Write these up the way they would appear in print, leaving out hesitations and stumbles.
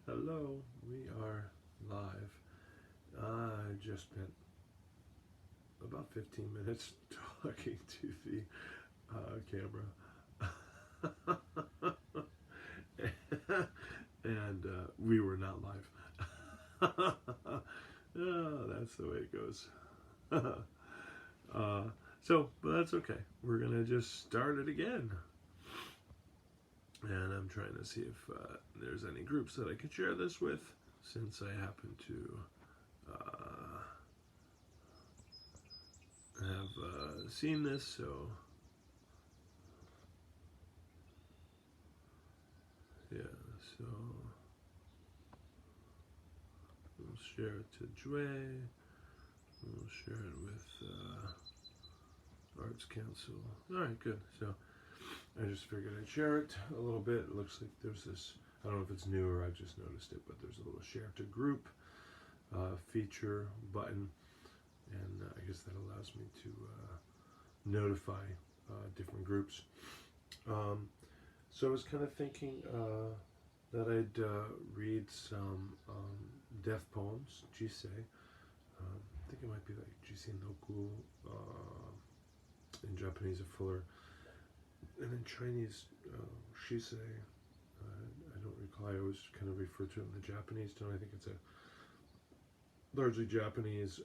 Hello, we are live. I just spent about 15 minutes talking to the camera. And we were not live. Oh, that's the way it goes. But that's okay. We're going to just start it again. And I'm trying to see if there's any groups that I could share this with, since I happen to have seen this. So yeah, so we'll share it to Jue. We'll share it with Arts Council. All right, good. So I just figured I'd share it a little bit. It looks like there's this, I don't know if it's new or I just noticed it, but there's a little share to group feature button, and I guess that allows me to notify different groups. So I was kind of thinking that I'd read some death poems, Jisei. I think it might be like Jisei Noku, in Japanese, a fuller. And in Chinese, Shisei, I don't recall, I always kind of refer to it in the Japanese tone. I think it's a largely Japanese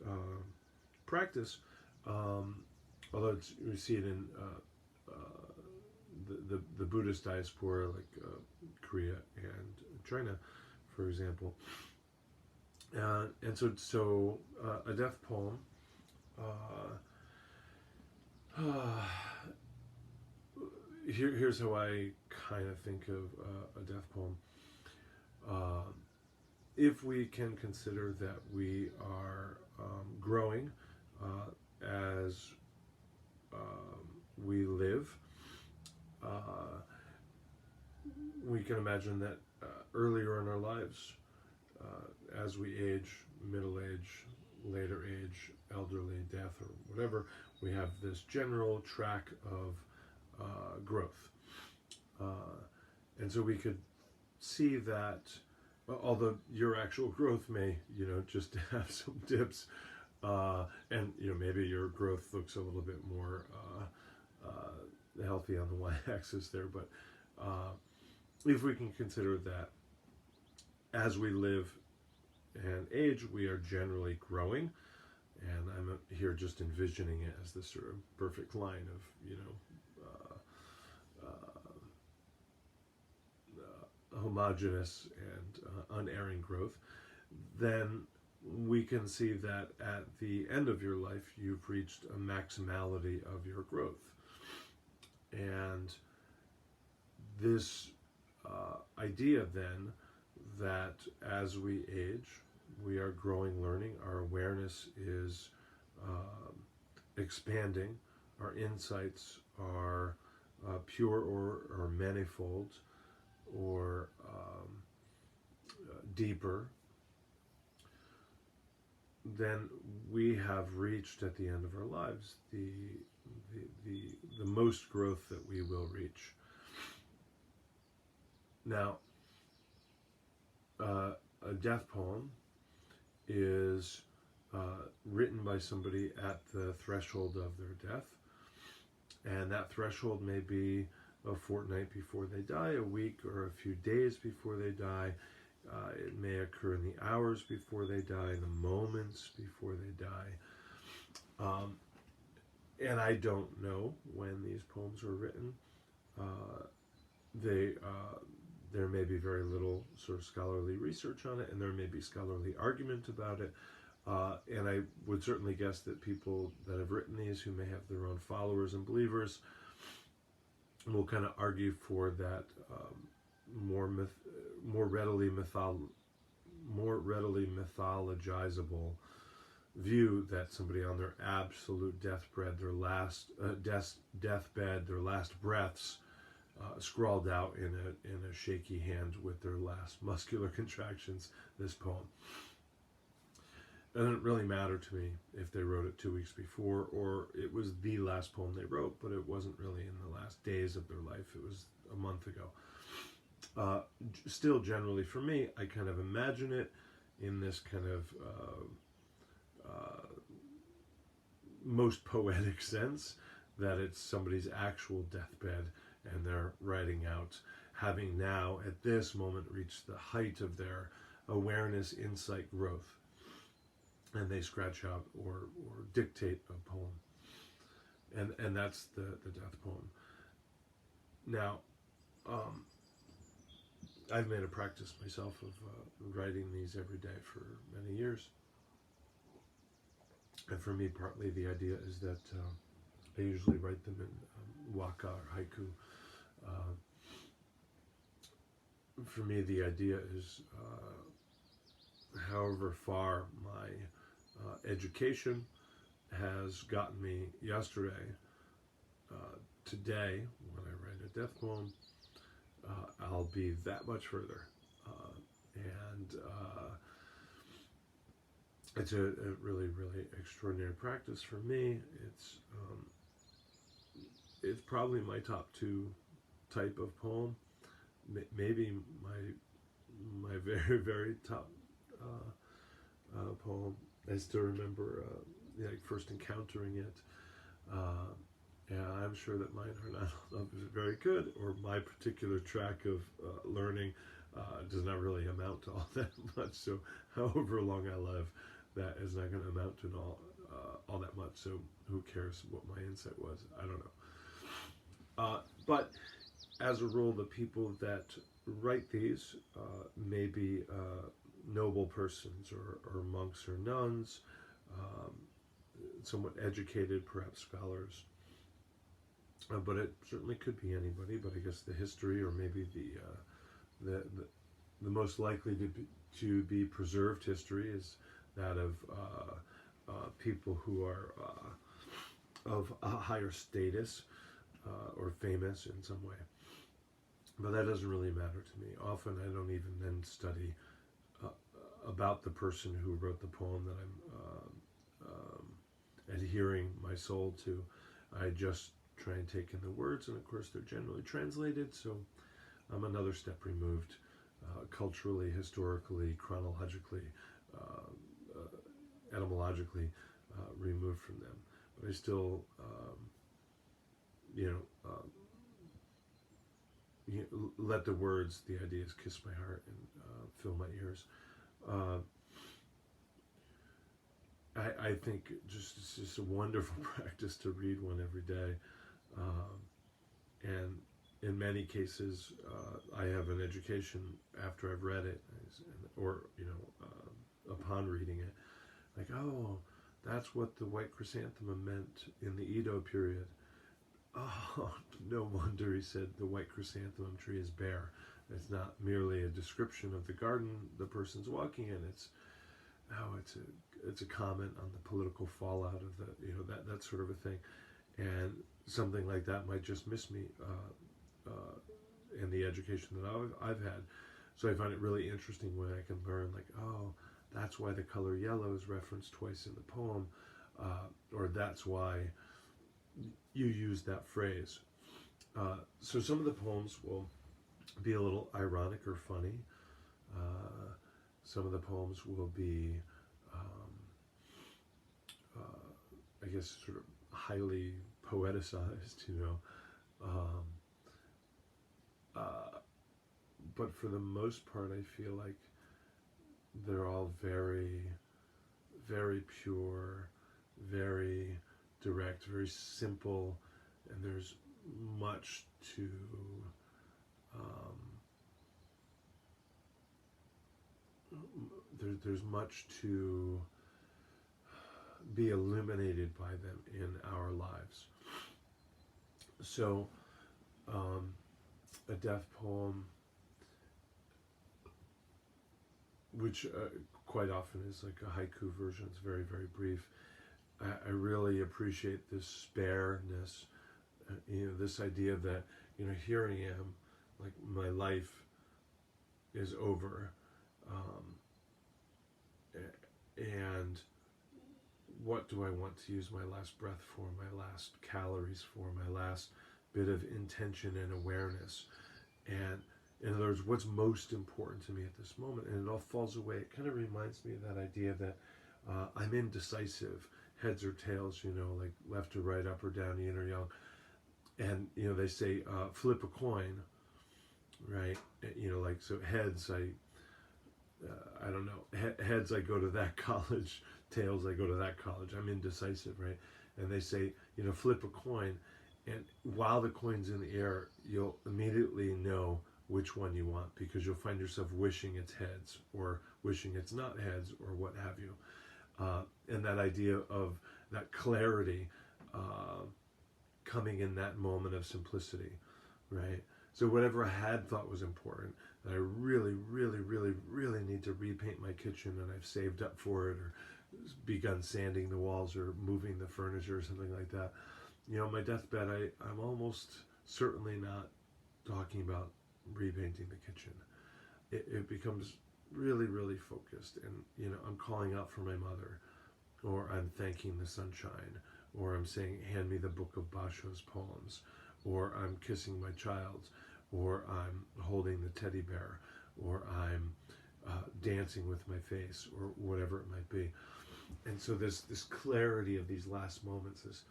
practice, although we see it in the Buddhist diaspora, like Korea and China, for example. And so a death poem, here's how I kind of think of a death poem. If we can consider that we are growing as we live, we can imagine that earlier in our lives, as we age, middle age, later age, elderly, death, or whatever, we have this general track of growth. And so we could see that, although your actual growth may, just have some dips, and, maybe your growth looks a little bit more healthy on the y-axis there, but if we can consider that as we live and age, we are generally growing, and I'm here just envisioning it as this sort of perfect line of, homogeneous and unerring growth, then we can see that at the end of your life, you've reached a maximality of your growth. And this idea then that as we age, we are growing, learning, our awareness is expanding, our insights are pure or manifold, or deeper, then we have reached at the end of our lives the most growth that we will reach. Now, a death poem is written by somebody at the threshold of their death, and that threshold may be a fortnight before they die, a week or a few days before they die. It may occur in the hours before they die, in the moments before they die. And I don't know when these poems were written. There may be very little sort of scholarly research on it, and there may be scholarly argument about it. And I would certainly guess that people that have written these, who may have their own followers and believers, will kind of argue for that more readily mythologizable view that somebody on their absolute deathbed, their last deathbed, their last breaths, scrawled out in a shaky hand with their last muscular contractions this poem. It doesn't really matter to me if they wrote it 2 weeks before or it was the last poem they wrote, but it wasn't really in the last days of their life. It was a month ago. Still, generally for me, I kind of imagine it in this kind of most poetic sense, that it's somebody's actual deathbed and they're writing out, having now at this moment reached the height of their awareness, insight, growth, and they scratch out or dictate a poem, and that's the death poem. Now, I've made a practice myself of writing these every day for many years. And for me, partly the idea is that I usually write them in waka or haiku. For me, the idea is, however far my education has gotten me yesterday, today, when I write a death poem, I'll be that much further. And it's a really, really extraordinary practice for me. It's probably my top 2 type of poem. Maybe my very, very top poem. I still remember first encountering it. And I'm sure that mine are not very good, or my particular track of learning does not really amount to all that much. So however long I live, that is not going to amount to all that much. So who cares what my insight was? I don't know. But as a rule, the people that write these may be noble persons or monks or nuns, somewhat educated, perhaps scholars. But it certainly could be anybody. But I guess the history, or maybe the most likely to be preserved history, is that of people who are of a higher status or famous in some way. But that doesn't really matter to me. Often I don't even then study about the person who wrote the poem that I'm adhering my soul to. I just try and take in the words, and of course they're generally translated, so I'm another step removed, culturally, historically, chronologically, etymologically removed from them. But I still, let the words, the ideas kiss my heart and fill my ears. I think it's just a wonderful practice to read one every day. And in many cases, I have an education after I've read it, or upon reading it, like, oh, that's what the white chrysanthemum meant in the Edo period. Oh, no wonder, he said, the white chrysanthemum tree is bare. It's not merely a description of the garden the person's walking in. It's a comment on the political fallout of that sort of a thing. And something like that might just miss me in the education that I've had. So I find it really interesting when I can learn, like, oh, that's why the color yellow is referenced twice in the poem, or that's why you use that phrase. So some of the poems will be a little ironic or funny. Some of the poems will be, I guess, sort of highly poeticized, but for the most part, I feel like they're all very, very pure, very direct, very simple, and there's much to there's much to be illuminated by them in our lives. So a death poem, which quite often is like a haiku version, it's very, very brief. I really appreciate this spareness, this idea that, here I am, like my life is over, and what do I want to use my last breath for, my last calories for, my last bit of intention and awareness? And In other words, what's most important to me at this moment? And it all falls away. It kind of reminds me of that idea that I'm indecisive, heads or tails, like left or right, up or down, yin or yang. And, they say flip a coin, right? Like, so heads, I don't know, heads, I go to that college, tails, I go to that college. I'm indecisive, right? And they say, flip a coin. And while the coin's in the air, you'll immediately know which one you want, because you'll find yourself wishing it's heads or wishing it's not heads or what have you. And that idea of that clarity coming in that moment of simplicity, right? So whatever I had thought was important, that I really, really, really, really need to repaint my kitchen, and I've saved up for it, or begun sanding the walls or moving the furniture or something like that. My deathbed, I'm almost certainly not talking about repainting the kitchen. It becomes really, really focused, and I'm calling out for my mother, or I'm thanking the sunshine, or I'm saying, hand me the book of Basho's poems, or I'm kissing my child, or I'm holding the teddy bear, or I'm dancing with my face, or whatever it might be. And so this clarity of these last moments, this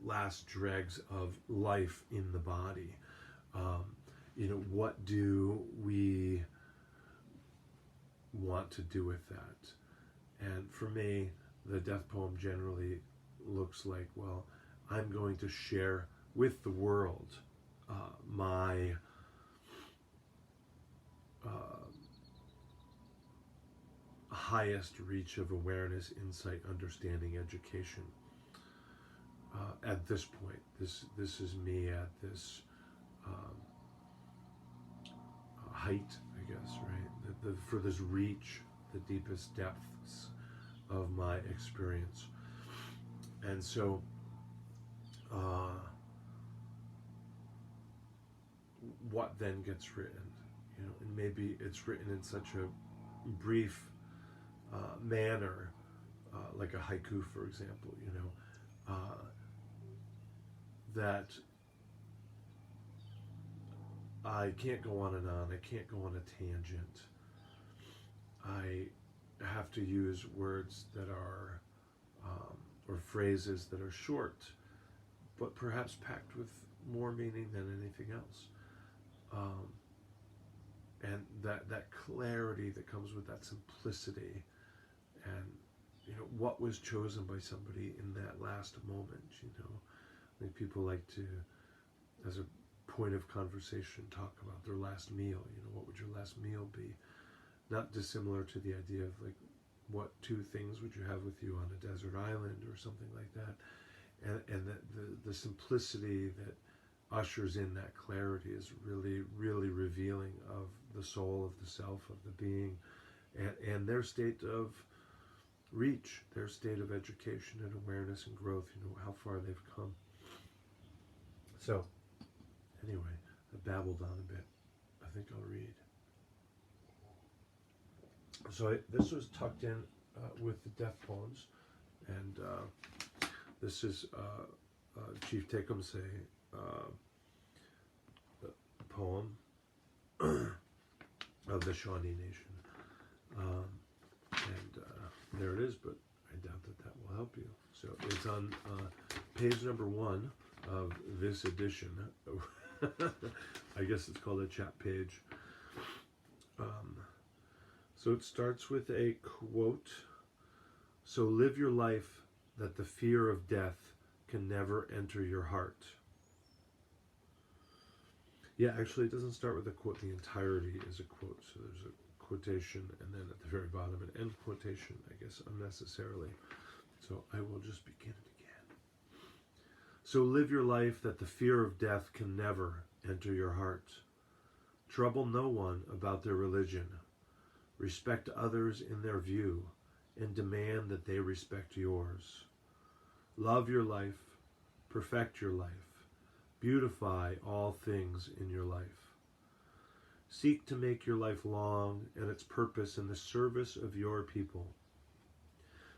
last dregs of life in the body. What do we want to do with that? And for me, the death poem generally looks like, well, I'm going to share with the world my highest reach of awareness, insight, understanding, education. At this point, this is me at this height, I guess, right? For this reach, the deepest depths of my experience. And so, what then gets written? And maybe it's written in such a brief manner, like a haiku, for example, that I can't go on and on. I can't go on a tangent. I have to use words that are, or phrases that are short, but perhaps packed with more meaning than anything else. And that clarity that comes with that simplicity, and what was chosen by somebody in that last moment. I think people like to, as a point of conversation, talk about their last meal. What would your last meal be? Not dissimilar to the idea of, like, what two things would you have with you on a desert island or something like that. And the simplicity that ushers in that clarity is really, really revealing of the soul, of the self, of the being, and their state of reach, their state of education and awareness and growth, how far they've come. So, anyway, I babbled on a bit. I think I'll read. So this was tucked in with the death poems, and this is Chief Tecumseh poem of the Shawnee Nation. And there it is, but I doubt that will help you. So it's on page number 1 of this edition. I guess it's called a chat page. So it starts with a quote. So live your life that the fear of death can never enter your heart. Yeah, actually, it doesn't start with a quote. The entirety is a quote. So there's a quotation, and then at the very bottom, an end quotation, I guess, unnecessarily. So I will just begin it again. So live your life that the fear of death can never enter your heart. Trouble no one about their religion. Respect others in their view, and demand that they respect yours. Love your life, perfect your life, beautify all things in your life. Seek to make your life long and its purpose in the service of your people.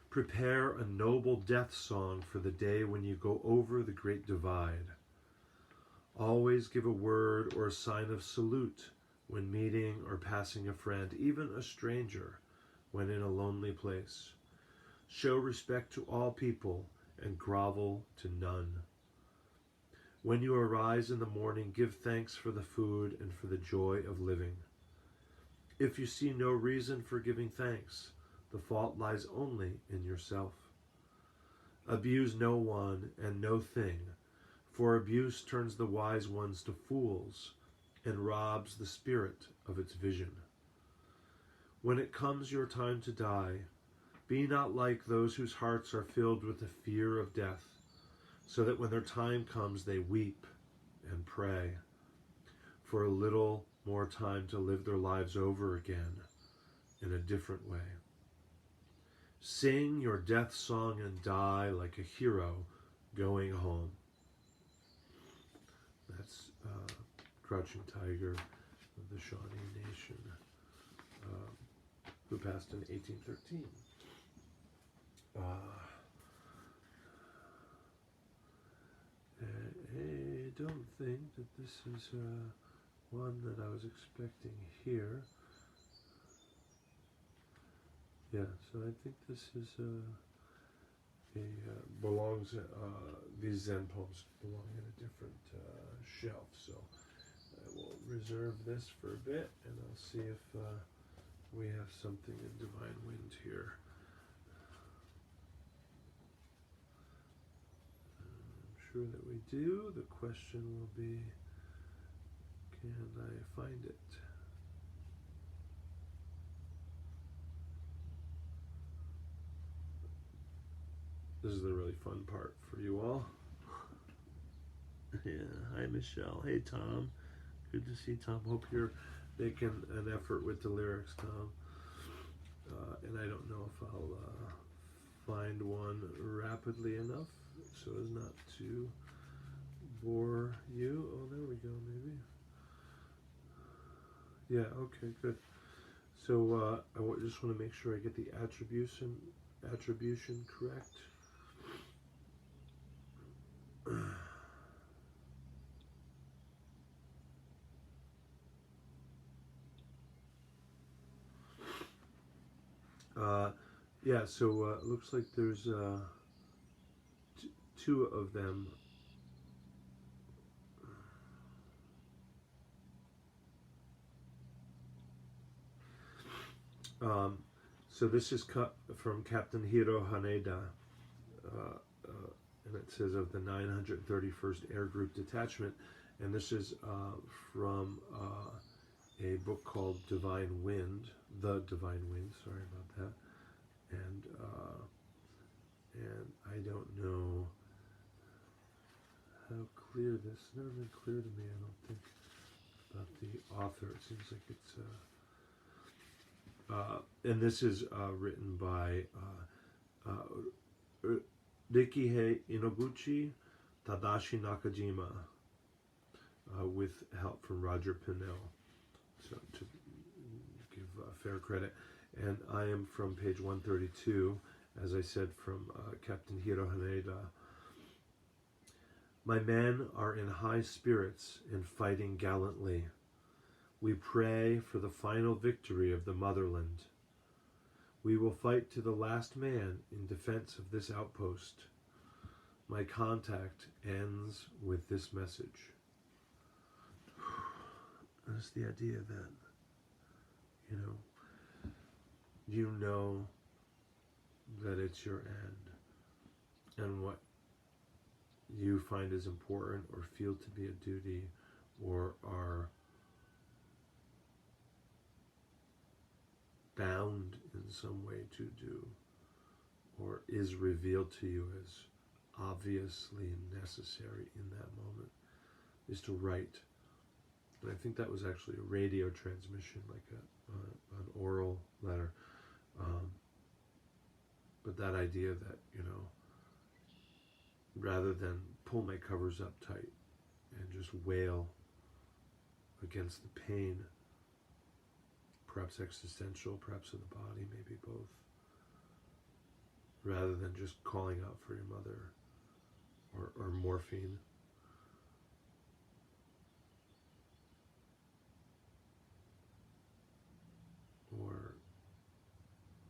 Prepare a noble death song for the day when you go over the great divide. Always give a word or a sign of salute when meeting or passing a friend, even a stranger, when in a lonely place. Show respect to all people and grovel to none. When you arise in the morning, give thanks for the food and for the joy of living. If you see no reason for giving thanks, the fault lies only in yourself. Abuse no one and no thing, for abuse turns the wise ones to fools and robs the spirit of its vision. When it comes your time to die, be not like those whose hearts are filled with the fear of death, so that when their time comes they weep and pray for a little more time to live their lives over again in a different way. Sing your death song and die like a hero going home. That's Crouching Tiger of the Shawnee Nation, who passed in 1813. I don't think that this is one that I was expecting here. Yeah, so I think this is belongs. These Zen poems belong in a different shelf, so I will reserve this for a bit, and I'll see if we have something in Divine Wind here. I'm sure that we do. The question will be, can I find it? This is the really fun part for you all. Yeah, hi Michelle. Hey Tom. Good to see Tom. Hope you're making an effort with the lyrics, Tom. And I don't know if I'll find one rapidly enough so as not to bore you. Oh, there we go, maybe. Yeah, okay, good. So I just want to make sure I get the attribution correct. Yeah, so it looks like there's two of them. So this is cut from Captain Hiro Haneda, and it says of the 931st Air Group Detachment, and this is from a book called Divine Wind, The Divine Wind, sorry about that, and I don't know how clear this, it's never been clear to me, I don't think, about the author. It seems like it's and this is written by Rikihei Inoguchi, Tadashi Nakajima, with help from Roger Pinnell. So to give fair credit. And I am from page 132, as I said, from Captain Hiro Haneda. My men are in high spirits and fighting gallantly. We pray for the final victory of the motherland. We will fight to the last man in defense of this outpost. My contact ends with this message. That's the idea that, you know that it's your end, and what you find is important or feel to be a duty or are bound in some way to do, or is revealed to you as obviously necessary in that moment, is to write. And I think that was actually a radio transmission, like an oral letter. But that idea that, rather than pull my covers up tight and just wail against the pain, perhaps existential, perhaps of the body, maybe both, rather than just calling out for your mother or morphine,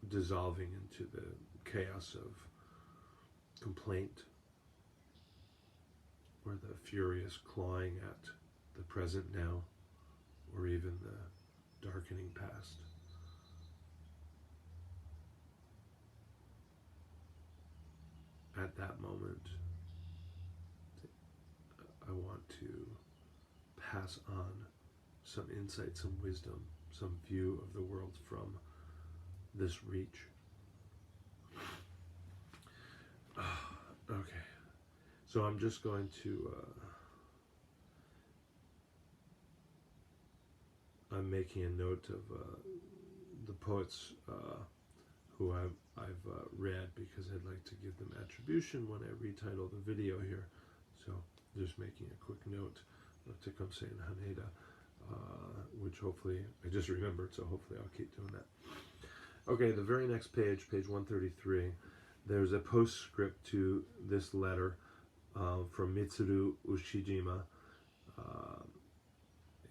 dissolving into the chaos of complaint, or the furious clawing at the present now, or even the darkening past. At that moment, I want to pass on some insight, some wisdom, some view of the world from this reach. Okay, so I'm just going to, I'm making a note of the poets who I've read, because I'd like to give them attribution when I retitle the video here. So just making a quick note of Tecumseh and Haneda, which hopefully, I just remembered, so hopefully I'll keep doing that. Okay, the very next page, page 133, there's a postscript to this letter from Mitsuru Ushijima,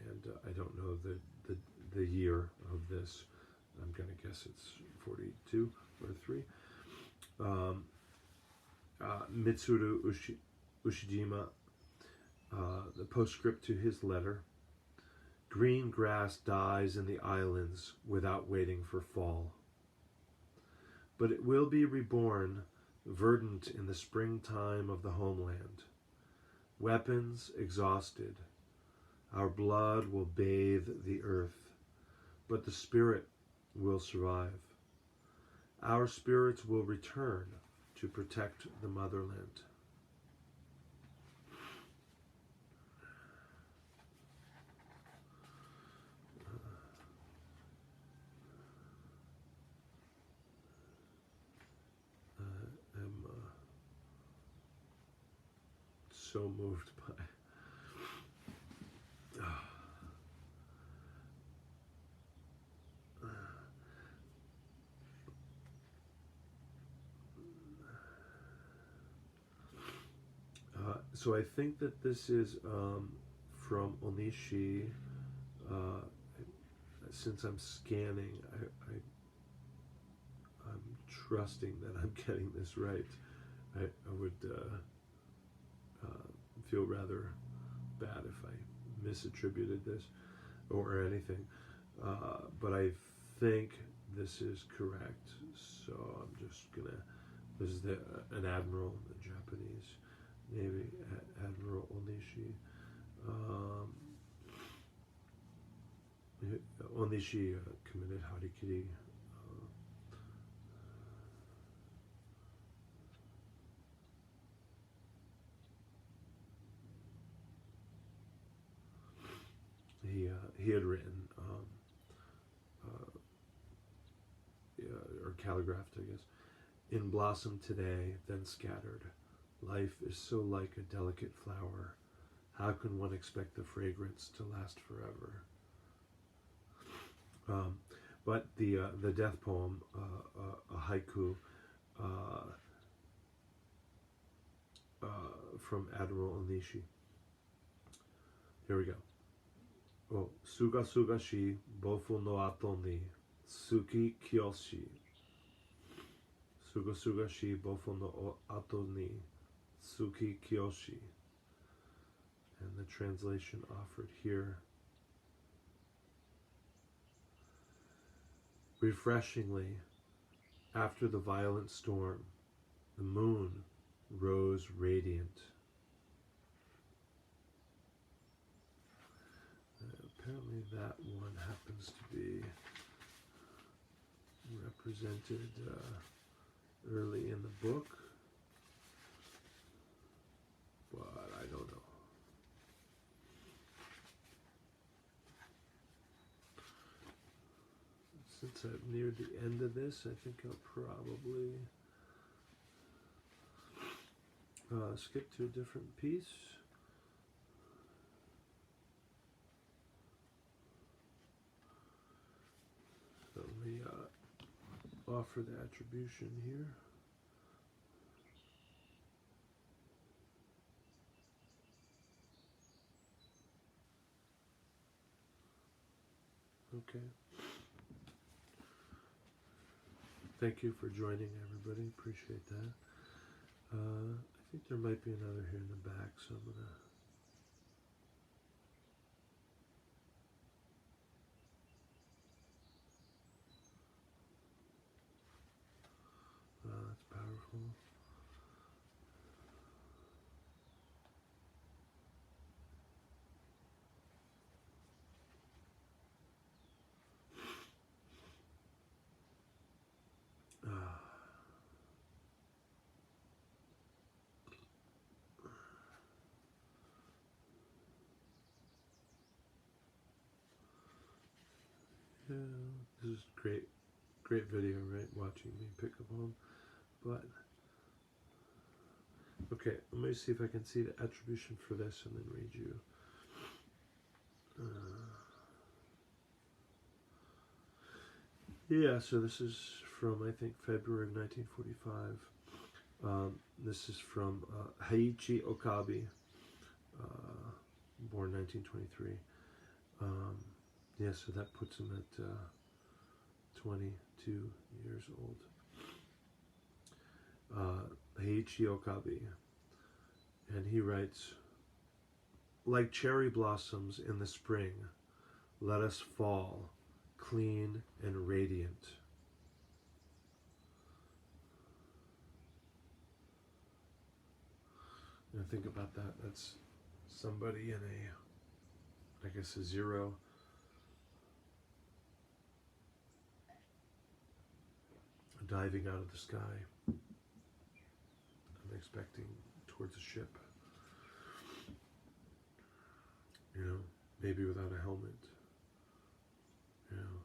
and I don't know the year of this. I'm going to guess it's 42 or 3. Mitsuru Ushijima, the postscript to his letter: green grass dies in the islands without waiting for fall, but it will be reborn, verdant in the springtime of the homeland. Weapons exhausted, our blood will bathe the earth, but the spirit will survive. Our spirits will return to protect the motherland. I'm so moved by so I think that this is from Ohnishi. Since I'm scanning, I'm trusting that I'm getting this right. I would feel rather bad if I misattributed this or anything, but I think this is correct. So I'm just gonna. This is an admiral in the Japanese Navy, Admiral Ohnishi. Ohnishi committed harikiri. He had written or calligraphed, I guess. In blossom today, then scattered. Life is so like a delicate flower. How can one expect the fragrance to last forever? But the death poem, a haiku from Admiral Ohnishi. Here we go. Oh, suga suga shi bofu no ato ni tsuki kyoshi. Suga suga shi bofu no ato ni tsuki kyoshi. And the translation offered here: refreshingly, after the violent storm, the moon rose radiant. Apparently that one happens to be represented early in the book, but I don't know. Since I'm near the end of this, I think I'll probably skip to a different piece. So let me offer the attribution here. Okay. thank you for joining, everybody. Appreciate that. I think there might be another here in the back, so I'm gonna. That's powerful. Yeah, this is great video, right? Watching me pick up on, but okay. Let me see if I can see the attribution for this and then read you. Yeah, so this is from I think February of 1945. This is from Okabe, born 1923. Yeah, so that puts him at 22 years old. Okabe, and he writes, like cherry blossoms in the spring, let us fall, clean and radiant. And think about that. That's somebody in a, I guess, a zero. Diving out of the sky. I'm expecting towards a ship. You know, maybe without a helmet. You know,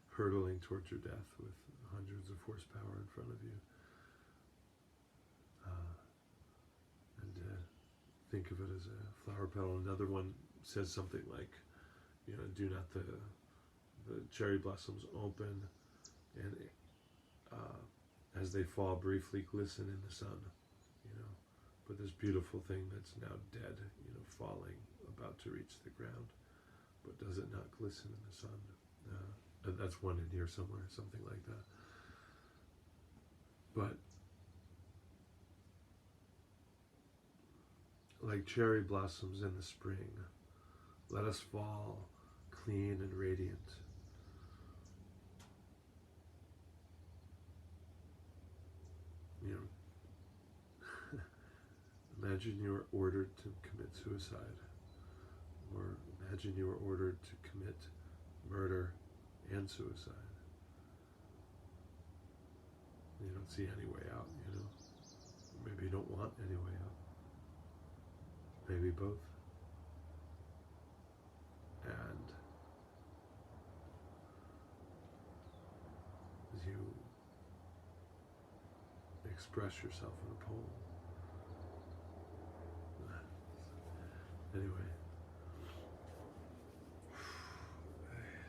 hurtling towards your death with hundreds of horsepower in front of you. Think of it as a flower petal. Another one says something like, you know, do not the cherry blossoms open, and as they fall, briefly glisten in the sun. You know, but this beautiful thing that's now dead, you know, falling, about to reach the ground, but does it not glisten in the sun? That's one in here somewhere, something like that. But like cherry blossoms in the spring, let us fall, clean and radiant. You know, imagine you were ordered to commit suicide, or imagine you were ordered to commit murder and suicide. You don't see any way out, you know. Maybe you don't want any way out. Maybe both. And you express yourself in a poem. Anyway.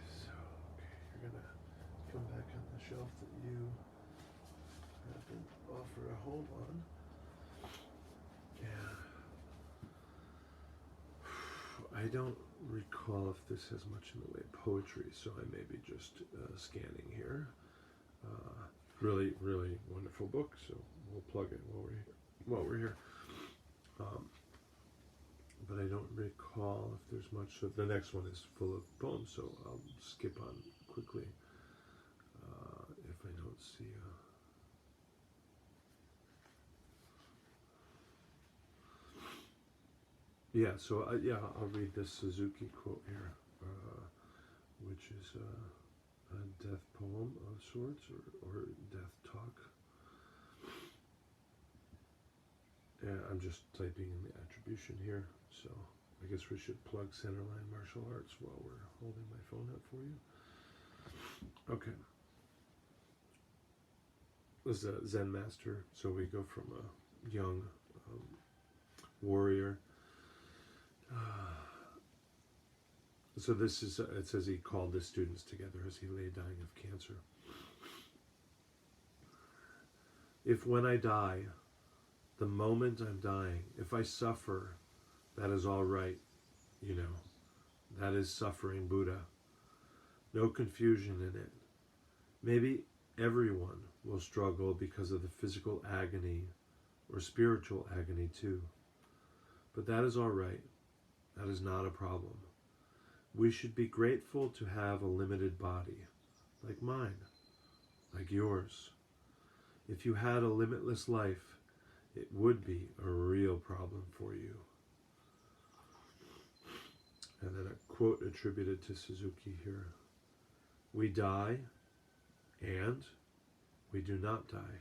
So, okay, you're gonna come back on the shelf that you have been offered a home on. Yeah. I don't recall if this has much in the way of poetry, so I may be just scanning here. Really, really wonderful book, so we'll plug it while we're here. But I don't recall if there's much. So the next one is full of poems, so I'll skip on quickly if I don't see. Yeah, so I'll read this Suzuki quote here, which is a death poem of sorts, or death talk. Yeah, I'm just typing in the attribution here, so I guess we should plug Centerline Martial Arts while we're holding my phone up for you. Okay. This is a Zen master, so we go from a young warrior. So this is, it says he called his students together as he lay dying of cancer. If when I die, the moment I'm dying, if I suffer, that is all right, you know. That is suffering Buddha. no confusion in it. Maybe everyone will struggle because of the physical agony or spiritual agony too. But that is all right. That is not a problem. We should be grateful to have a limited body, like mine, like yours. If you had a limitless life, it would be a real problem for you. And then a quote attributed to Suzuki here. We die, and we do not die.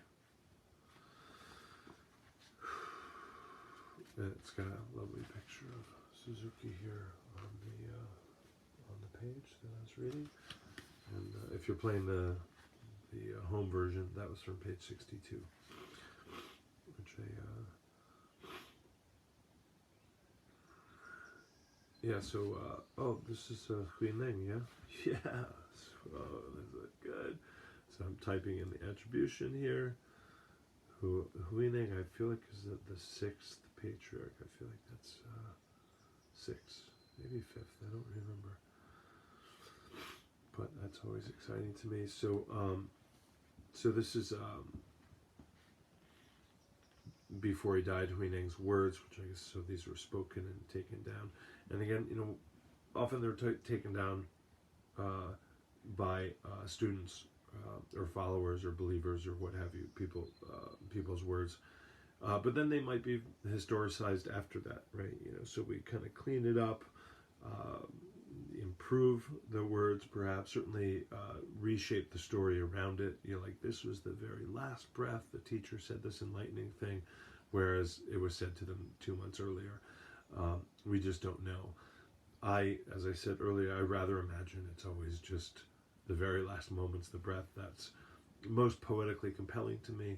And it's got a lovely picture of Suzuki here on the page that I was reading. And if you're playing the home version, that was from page 62. Which this is Hui-Neng, yeah? Yes. Oh, this is good. So I'm typing in the attribution here. Hui-Neng, I feel like is the sixth patriarch. I feel like that's sixth, maybe fifth. I don't remember. But that's always exciting to me. So this is before he died, Hui-Neng's words, which I guess, so these were spoken and taken down. And again, often they're taken down by students or followers or believers or what have you, people's words. But then they might be historicized after that, right? So we kind of clean it up, improve the words, perhaps, certainly reshape the story around it. Like this was the very last breath. The teacher said this enlightening thing, whereas it was said to them 2 months earlier. We just don't know. As I said earlier, I rather imagine it's always just the very last moments, the breath, that's most poetically compelling to me,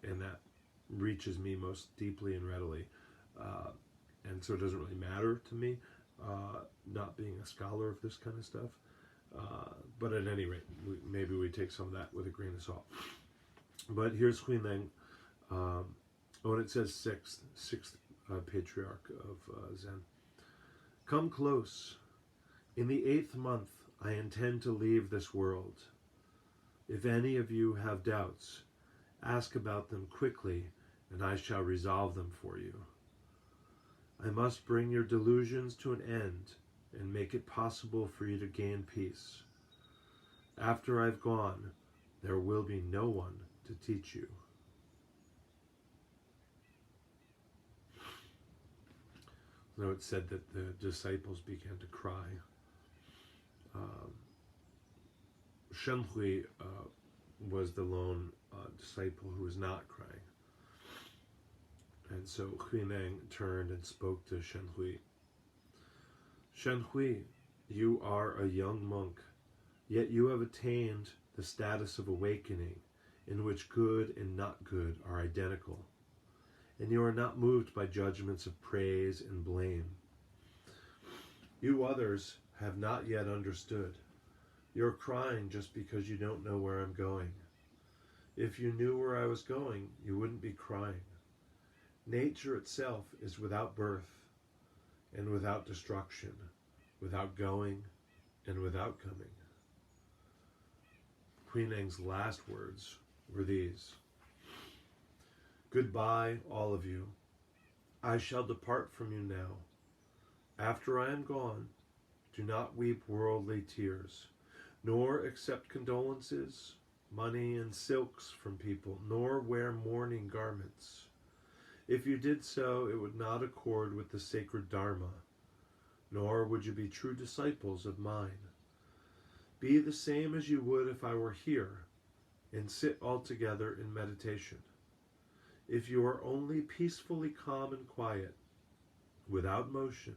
and that reaches me most deeply and readily. And so it doesn't really matter to me, not being a scholar of this kind of stuff. But at any rate, maybe we take some of that with a grain of salt. But here's Hui-Neng. And it says sixth patriarch of Zen. Come close. In the 8th month, I intend to leave this world. If any of you have doubts, ask about them quickly, and I shall resolve them for you. I must bring your delusions to an end and make it possible for you to gain peace. After I've gone, there will be no one to teach you. So it said that the disciples began to cry. Shenhui was the lone disciple who was not crying. And so Hui-Neng turned and spoke to Shenhui. Shenhui, you are a young monk, yet you have attained the status of awakening in which good and not good are identical, and you are not moved by judgments of praise and blame. You others have not yet understood. You're crying just because you don't know where I'm going. If you knew where I was going, you wouldn't be crying. Nature itself is without birth and without destruction, without going and without coming. Hui-Neng's last words were these. Goodbye, all of you. I shall depart from you now. After I am gone, do not weep worldly tears, nor accept condolences, money and silks from people, nor wear mourning garments. If you did so, it would not accord with the sacred Dharma, nor would you be true disciples of mine. Be the same as you would if I were here, and sit altogether in meditation. If you are only peacefully calm and quiet, without motion,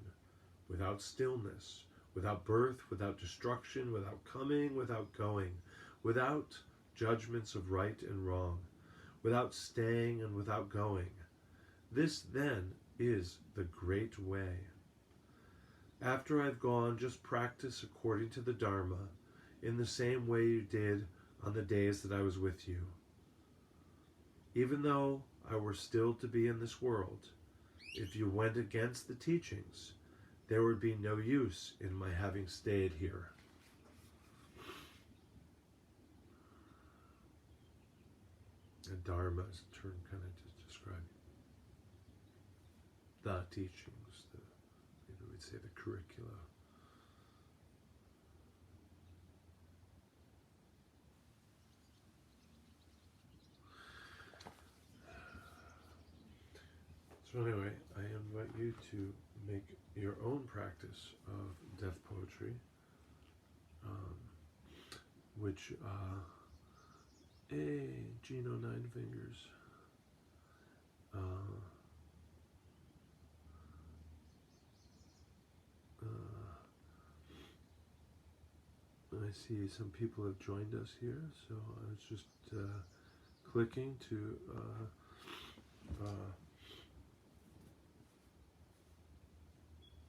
without stillness, without birth, without destruction, without coming, without going, without judgments of right and wrong, without staying and without going, this then is the great way. After I've gone, just practice according to the Dharma in the same way you did on the days that I was with you. Even though I were still to be in this world, if you went against the teachings, there would be no use in my having stayed here. Dharma is a term kind of to describe the teachings, maybe we'd say the curricula. So anyway, I invite you to make your own practice of death poetry, which, Gino Nine Fingers, I see some people have joined us here, so I was just clicking to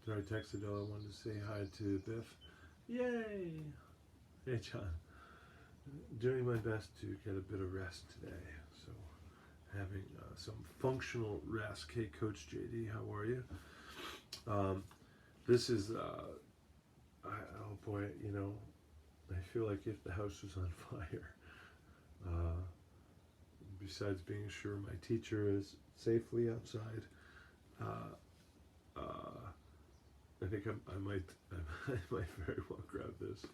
sorry, texted I wanted to say hi to Biff. Yay! Hey John. Doing my best to get a bit of rest today, so having some functional rest. Hey Coach JD, how are you? This is, oh boy, I feel like if the house was on fire, besides being sure my teacher is safely outside, I think I might very well grab this,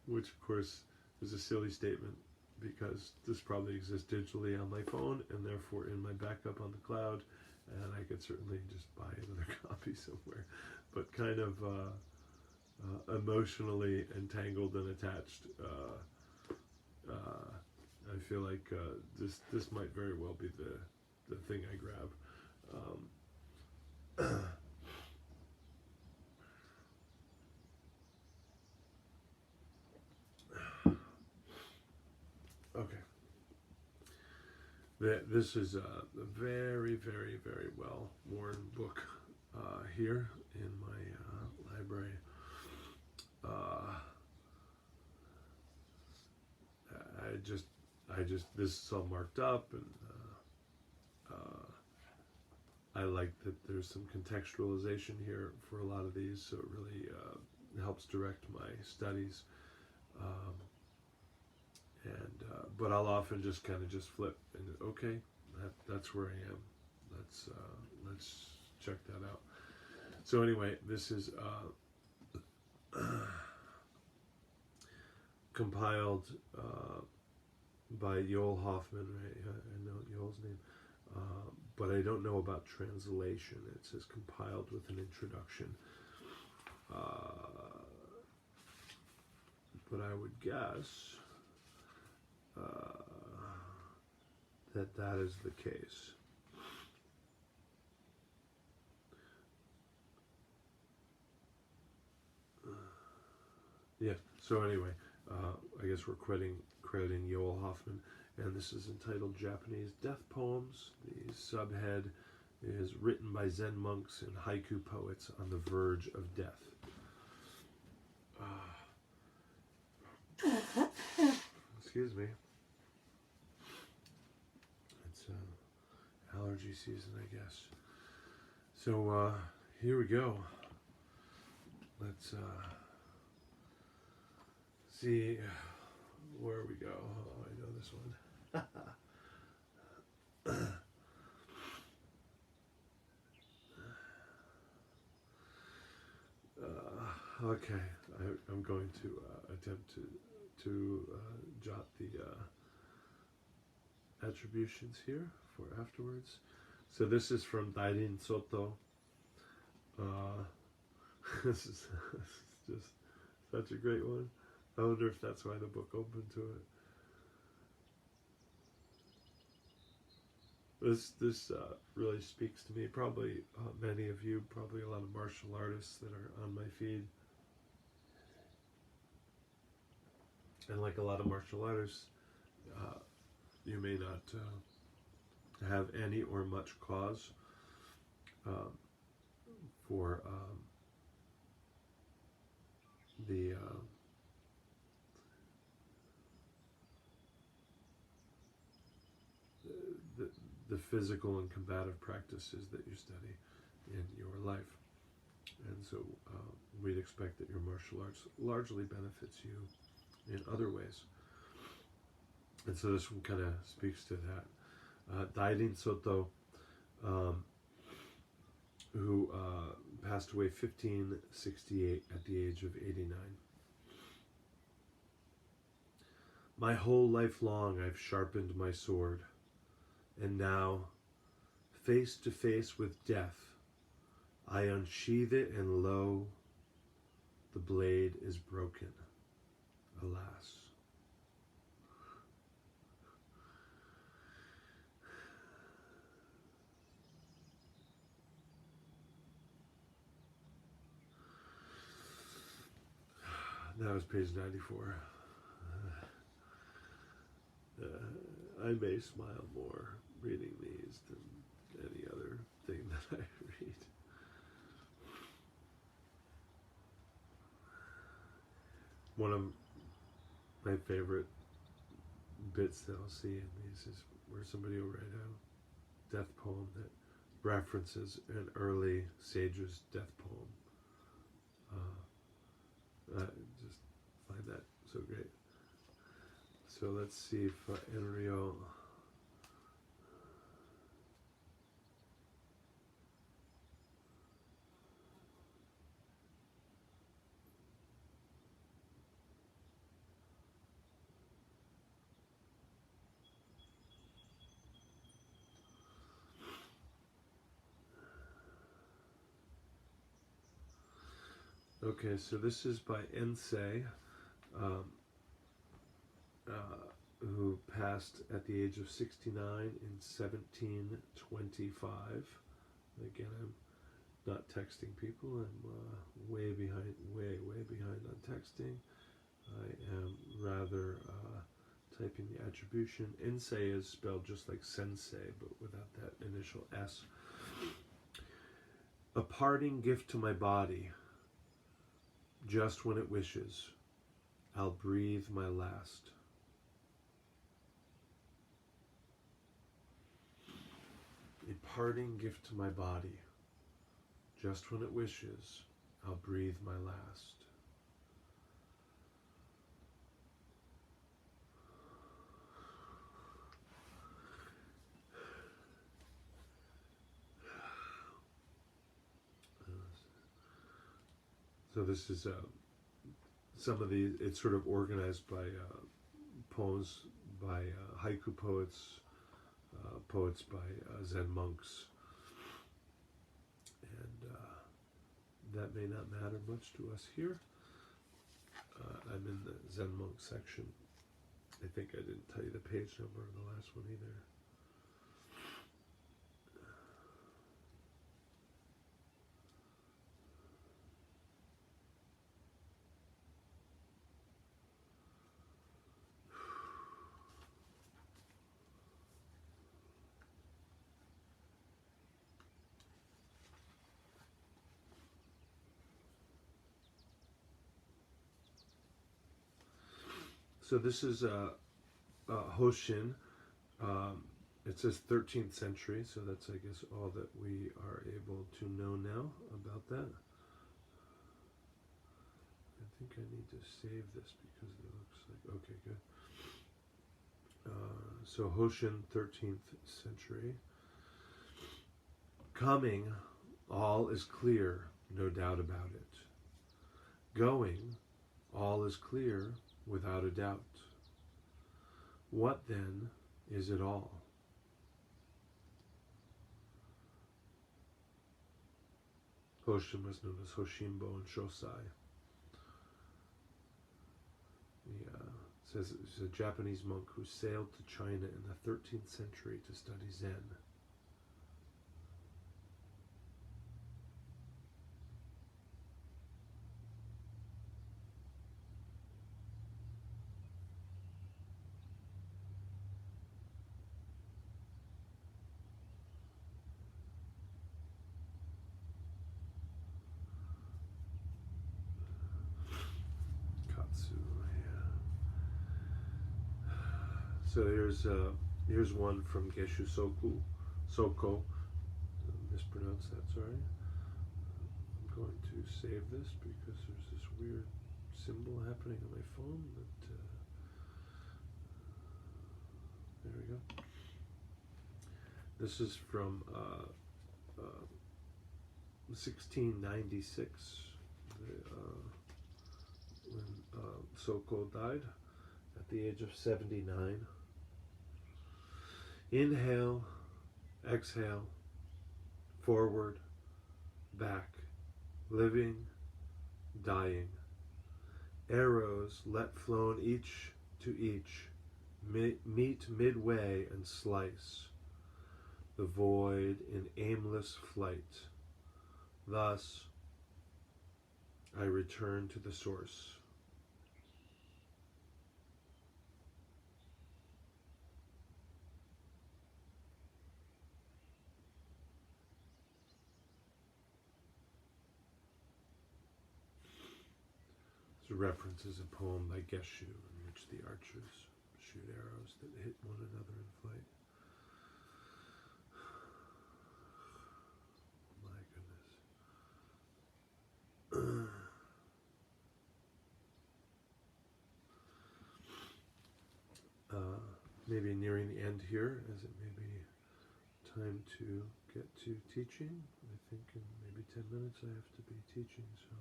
which of course is a silly statement because this probably exists digitally on my phone and therefore in my backup on the cloud, and I could certainly just buy another copy somewhere, but kind of emotionally entangled and attached. I feel like this might very well be the thing I grab. Okay. This is a very, very, very well worn book here in my library. This is all marked up, and I like that there's some contextualization here for a lot of these, so it really helps direct my studies. But I'll often just kind of flip and okay, that's where I am. Let's check that out. So anyway, this is compiled by Yoel Hoffman. Right? I know Yoel's name, but I don't know about translation. It says compiled with an introduction. But I would guess that is the case. Yeah, so anyway, I guess we're crediting Yoel Hoffman, and this is entitled Japanese Death Poems. The subhead is written by Zen monks and haiku poets on the verge of death. Excuse me. It's allergy season, I guess. So here we go. Let's see where we go. Oh, I know this one. Okay, I'm going to attempt to jot the attributions here for afterwards. So this is from Dairin Soto. This is just such a great one. I wonder if that's why the book opened to it. This really speaks to me. Probably many of you, probably a lot of martial artists that are on my feed. And like a lot of martial artists, you may not have any or much cause for the physical and combative practices that you study in your life. And so we'd expect that your martial arts largely benefits you in other ways. And so this one kind of speaks to that. died in Soto, who passed away 1568 at the age of 89. My whole life long I've sharpened my sword, and now, face to face with death, I unsheathe it, and lo, the blade is broken. Alas. That was page 94. I may smile more reading these than any other thing that I read. One of my favorite bits that I'll see in these is where somebody will write a death poem that references an early sage's death poem. I just find that so great. So let's see if Enrio. Okay, so this is by Ensei, who passed at the age of 69 in 1725. Again, I'm not texting people. I'm way behind on texting. I am rather typing the attribution. Ensei is spelled just like sensei, but without that initial S. A parting gift to my body. Just when it wishes, I'll breathe my last. A parting gift to my body. Just when it wishes, I'll breathe my last. So this is some of the, it's sort of organized by poems by haiku poets, poets by Zen monks. And that may not matter much to us here. I'm in the Zen monk section. I think I didn't tell you the page number on the last one either. So this is Hosshin. It says 13th century, so that's, I guess, all that we are able to know now about that. I think I need to save this because it looks like, okay, good. So Hosshin, 13th century. Coming, all is clear, no doubt about it. Going, all is clear, without a doubt. What then is it all? Hosshin was known as Hoshimbo and Shosai. He says he's a Japanese monk who sailed to China in the 13th century to study Zen. So here's one from Geshu Soko. Mispronounced that, sorry. I'm going to save this because there's this weird symbol happening on my phone. But there we go. This is from 1696, when Soko died at the age of 79. Inhale, exhale, forward, back, living, dying. Arrows let flown each to each, meet midway and slice the void in aimless flight. Thus, I return to the source. This references a poem by Geshu in which the archers shoot arrows that hit one another in flight. My goodness. Maybe nearing the end here, as it may be time to get to teaching. I think in maybe 10 minutes I have to be teaching. So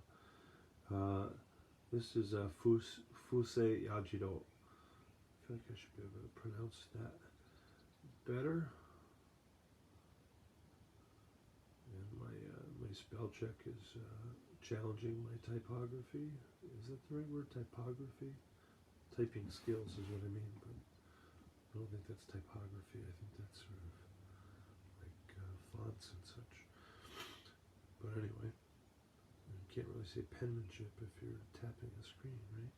this is Fusei Yajiro. I feel like I should be able to pronounce that better. And my spell check is challenging my typography. Is that the right word? Typography? Typing skills is what I mean, but I don't think that's typography. I think that's sort of like fonts and such. But anyway, you can't really say penmanship if you're tapping a screen, right?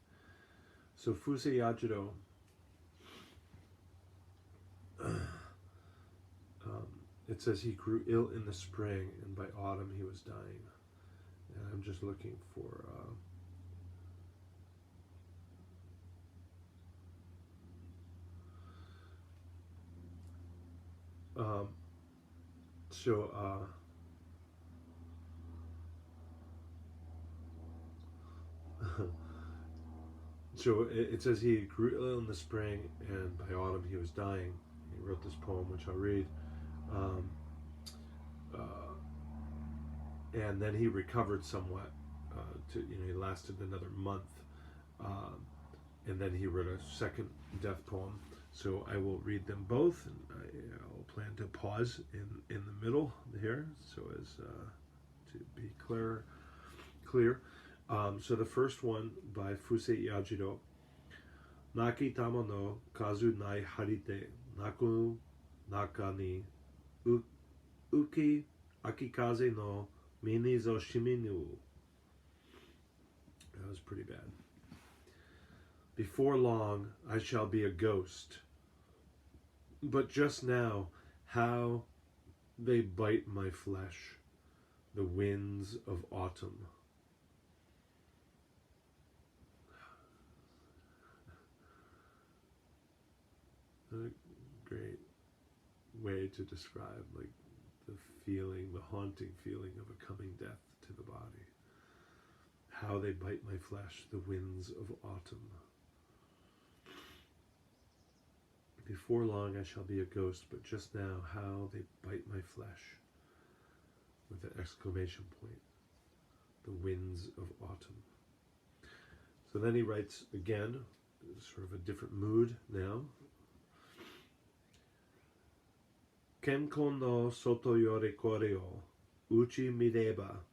So Fusei Yajiro, it says he grew ill in the spring, and by autumn he was dying. And I'm just looking for so it says he grew ill in the spring, and by autumn he was dying. He wrote this poem, which I'll read. And then he recovered somewhat. He lasted another month, and then he wrote a second death poem. So I will read them both, and I'll plan to pause in the middle here, so as to be clear. So the first one by Fusei Yajiro. Naki tama no kazu nai harite naku naka ni uki akikaze no mini zo shiminu. That was pretty bad. Before long, I shall be a ghost. But just now, how they bite my flesh, the winds of autumn. A great way to describe like the feeling, the haunting feeling of a coming death to the body. How they bite my flesh, the winds of autumn. Before long I shall be a ghost, but just now how they bite my flesh, with an exclamation point. The winds of autumn. So then he writes again, sort of a different mood now. Kenkon no soto yore kore o uchi mireba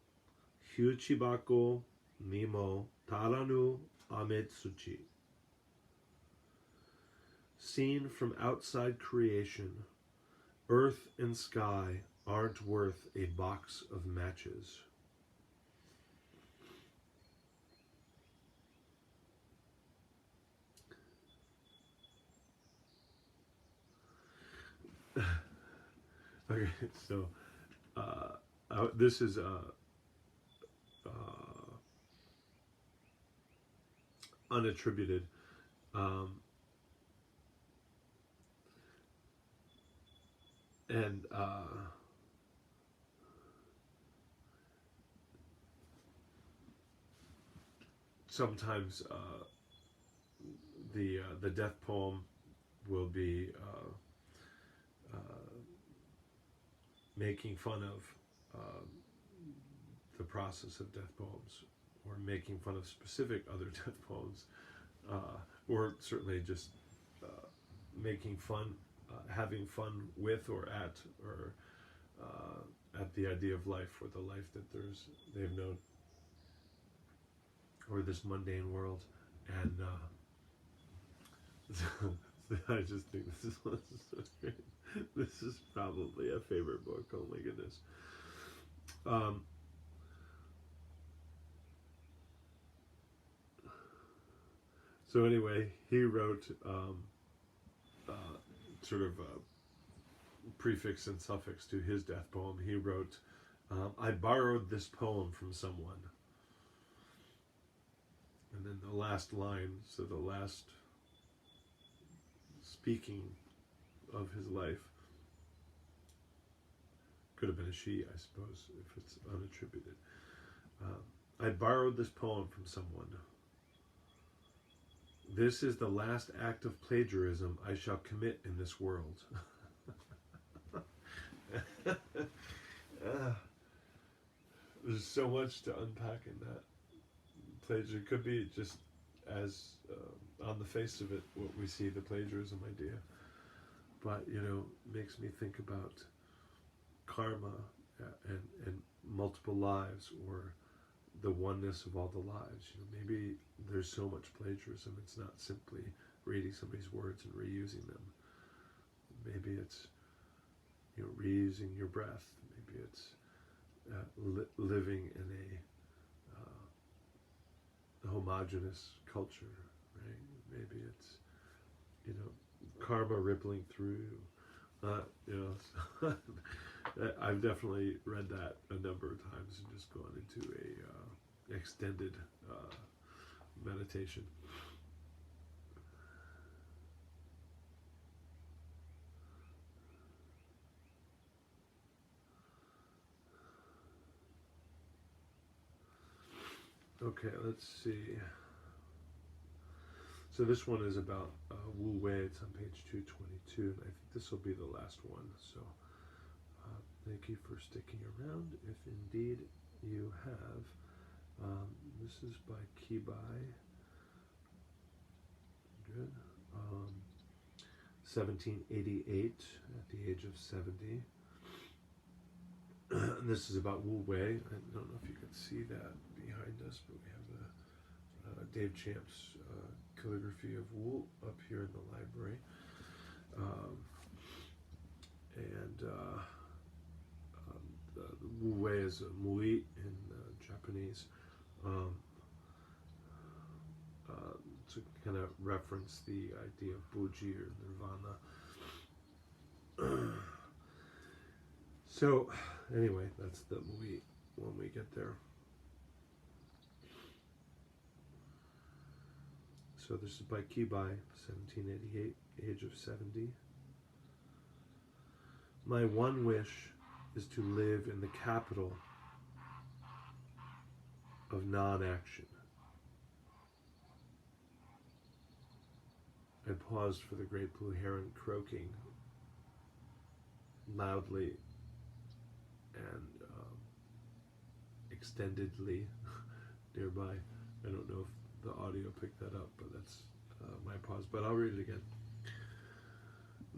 hyuchibako nimo taranu ametsuchi. Seen from outside creation, earth and sky aren't worth a box of matches. Okay, so this is unattributed. And sometimes the death poem will be making fun of the process of death poems, or making fun of specific other death poems, or certainly just making fun, having fun with or at the idea of life, or the life that they've known, or this mundane world. And I just think this is so great. This is probably a favorite book. Oh my goodness. So anyway, he wrote sort of a prefix and suffix to his death poem. He wrote, I borrowed this poem from someone. And then the last line, so the last speaking of his life, could have been a she, I suppose, if it's unattributed. I borrowed this poem from someone. This is the last act of plagiarism I shall commit in this world. There's so much to unpack in that. Plagiarism could be just as on the face of it what we see, the plagiarism idea, but makes me think about karma and multiple lives, or the oneness of all the lives. Maybe there's so much plagiarism, it's not simply reading somebody's words and reusing them. Maybe it's reusing your breath. Maybe it's living in a homogeneous culture, right? Maybe it's karma rippling through. I've definitely read that a number of times and just gone into a extended meditation. Okay, let's see. So this one is about Wu Wei. It's on page 222, and I think this will be the last one. So thank you for sticking around, if indeed you have. This is by Kibai. Good. 1788, at the age of 70. This is about Wu Wei. I don't know if you can see that behind us, but we have Dave Champ's calligraphy of Wu up here in the library. Wu Wei is Mui in Japanese, to kind of reference the idea of Buji or Nirvana. So anyway, that's the Mui when we get there. So this is by Kibai, 1788, age of 70. My one wish is to live in the capital of non-action. I paused for the great blue heron croaking loudly and extendedly nearby. I don't know if the audio picked that up, but that's my pause. But I'll read it again.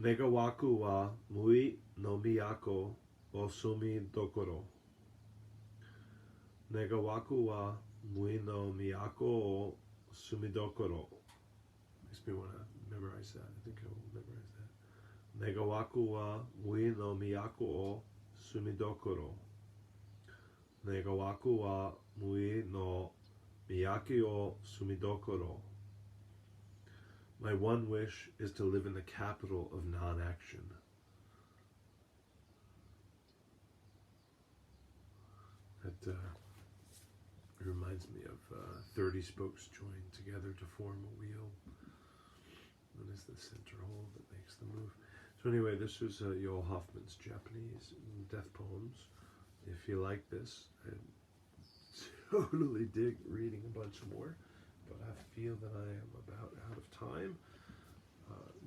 Negawaku wa mui no miyako o sumi dokoro. Negawaku wa mui no miyako o sumi dokoro. Makes me want to memorize that. I think I will memorize that. Negawaku wa mui no miyako o sumi dokoro. Negawaku wa mui no miyaki o sumi dokoro. My one wish is to live in the capital of non-action. That reminds me of 30 spokes joined together to form a wheel. What is the center hole that makes the move? So anyway, this is Yoel Hoffman's Japanese death poems. If you like this, I totally dig reading a bunch more, but I feel that I am about out of time.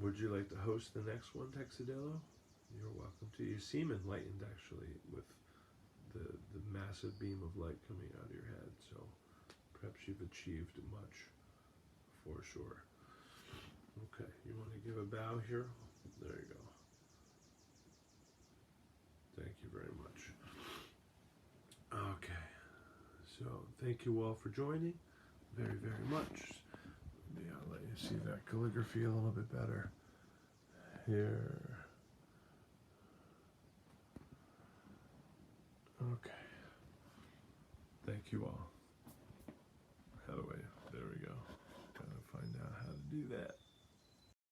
Would you like to host the next one, Texadelo? You're welcome to. You seem enlightened, actually, with the massive beam of light coming out of your head. So perhaps you've achieved much, for sure. Okay, you want to give a bow here? There you go. Thank you very much. Okay, so thank you all for joining. Very, very much. Maybe I'll let you see that calligraphy a little bit better. Here. Okay. Thank you all.